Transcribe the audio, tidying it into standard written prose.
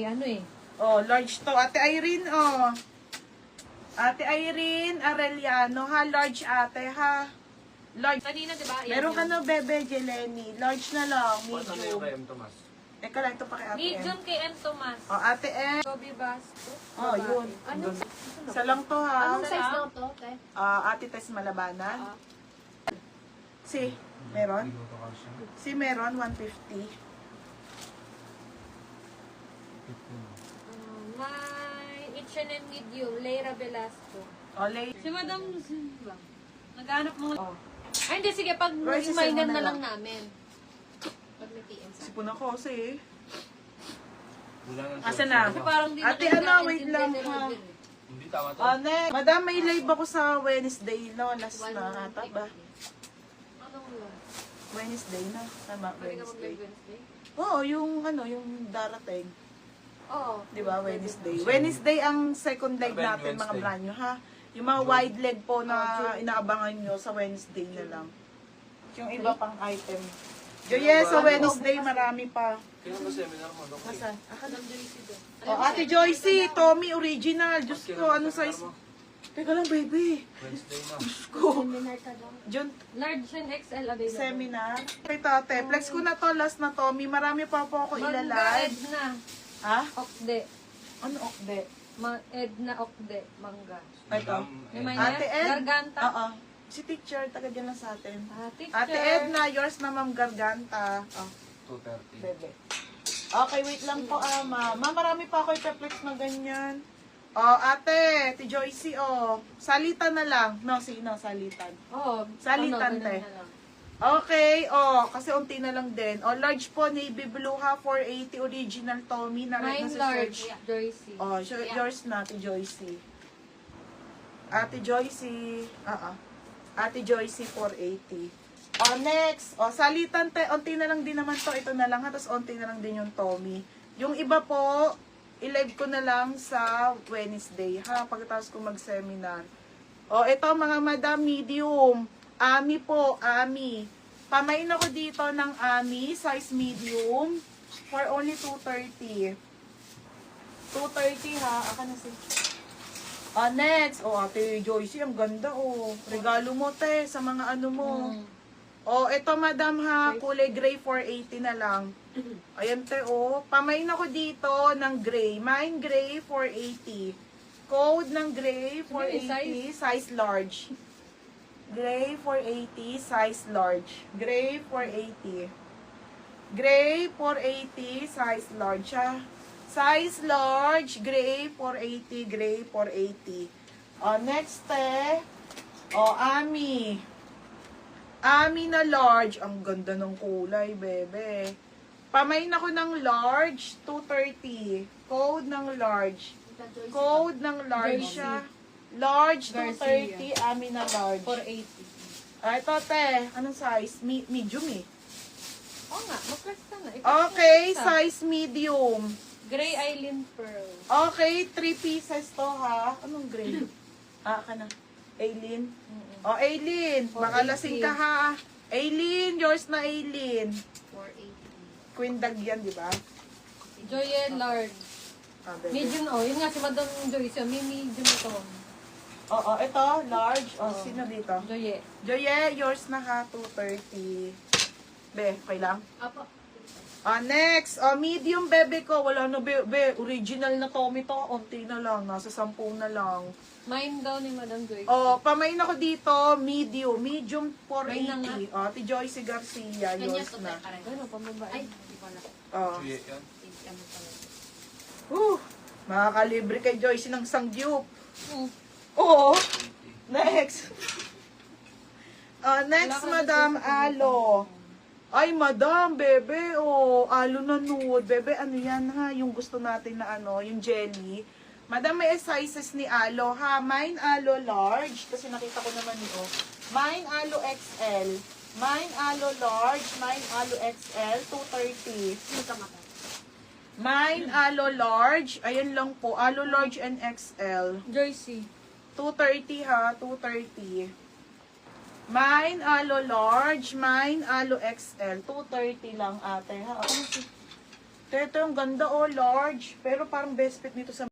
Ano eh. Oh, large to. Ate Irene, oh. Ate Irene Arellano, ha? Large ate, ha? Large. Kanina, di ba? Meron ka na, bebe, Jeleny. Large na lang, Ano yung medium. kay M. Tomas? Teka lang, ito pa kay ate Medium M. kay M. Tomas. Oh, ate M. Kobe Basto. Oh, yun. Ano? Isa lang to, ha? Anong size daw to, te? Ate Tess Malabanan. Si, meron? Si meron, 150. May H&M medium, Leira Velasco. Olay. Si Madam, naghanap mo. Oh. Ay, hindi, sige, pag Royce, minor send mo na na lang lang. namin. Pag may PM sa Sipon ako kasi. Wala nang Asa na? Kasi parang di Ate, nakita ano, natin wait si lang, Jenny ha? Roger, eh. Hindi tama to. Next. Madam, may live ako sa Wednesday, no? Last na ata ba? Anong yun? Wednesday na. Tama, Pwede ka Wednesday. mag-live Wednesday? Oo, yung ano, yung darating. Oo. Di ba, Wednesday. Wednesday ang second leg Ano ba yung natin, mga Wednesday? brand nyo, ha? Yung mga wide leg po na inaabangan nyo sa Wednesday na lang. Yung iba pang item. Joye, sa Wednesday, marami pa. Kailan ba seminar mo? Dok? Nasaan? Aka na. Joyce doon. Oh, Ate Joycey, Tommy Original. Diyos ko, ano size? Teka lang, baby. Wednesday na. Diyos ko. Seminar ka doon. June Large and XL available. seminar. Kay tate, flex ko na to, last na Tommy. Marami pa po ako Mangga ilalay. Edna. Ha? Okde. Ano, okde? Edna Okde. Mangga. Ito. May may Ate Ed? Garganta. Oo. Si teacher, taga dyan lang sa atin. Teacher. Ate Edna, yours na Ma'am Garganta. Oh, 2:30. bebe. Okay, wait lang po, Ma. Ma, marami pa ako i-flex na ganyan. Oh, ate, ti Joycey, oh. Salitan na lang. No, sino, salitan. Oo. Salitan, ganun te. na lang. Okay, oh, kasi unti na lang din. Oh, large po, navy blue ha, 480 original Tommy. Na rin Mine na large. search. Joycey. Oh, yours na, Ate Joycey. Ate Joycey, Ate Joycey, 480. Oh, next. Oh, salitan, te. Unti na lang din naman to. Ito na lang ha, tapos unti na lang din yung Tommy. Yung iba po, i-live ko na lang sa Wednesday ha, pagkatapos ko mag-seminar. Oh, ito mga madam, medium. Ami po, Ami. Pamain ako dito ng Ami, size medium, for only 230. 230 ha, aka na si. Next. Oh, Ate Joycey, ang ganda oh. Regalo mo te, sa mga ano mo. Oh, ito madam ha, kulay gray 480 na lang. Ayan te oh. Pamain ako dito ng gray. Mine gray 480. Code ng gray 480, size large. Gray 480, size large. Gray 480. Gray 480, size large ha. Size large, gray 480, gray 480. Oh, next te. Oh, Ami. Ami na large. Ang ganda ng kulay, bebe. Pamain ako ng large, 230. Code ng large. Code ng large siya. Large, 230. Ami na large. 480. Ito, te. Anong size? Medium eh. Oo nga, mag-press ka na. Okay, size medium. Gray Eileen Pearl. Okay, 3 pieces to ha. Anong gray? Ka na. Aileen. Oh, Aileen. Baka lasing ka ha. Aileen, yours na Aileen. 480. Queen Dag yan, di ba? Joye large. Bebe. Medium, yun nga si Madam Joyce, may medium ito. Oo, ito, large. Sino dito? Joye. Joye, yours na ha, 230. Be, okay lang? Apo. Next. Medium, bebe ko. Wala na, original na Tommy to. Unti na lang. Nasa 10 na lang. Mine daw ni Madam Joyce. Pamain ako dito, medium. Medium May na 480. Ate Joyce Garcia, yours na. Ano, pambabae? Ay, hindi pala. Kuya, yan. Ano pala? Makakalibre kay Joyce ng sangyup. Hmm. Oo. Next. Next, Wala ka Madam na sa Alo. Ay, Madam, bebe. Alo na nude. Bebe, ano yan ha? Yung gusto natin na ano, yung jelly. Madam, may sizes ni Alo ha. Mine Alo large. Kasi nakita ko naman yun. Mine Alo XL. Mine Alo large. Mine Alo XL. 230. Mine Alo large. Ayan lang po. Alo large and XL. Joyce. 230 ha. 230. Mine Alo large. Mine Alo XL. 230 lang ate ha. Ito yung ganda, oh, large. Pero parang best fit nito sa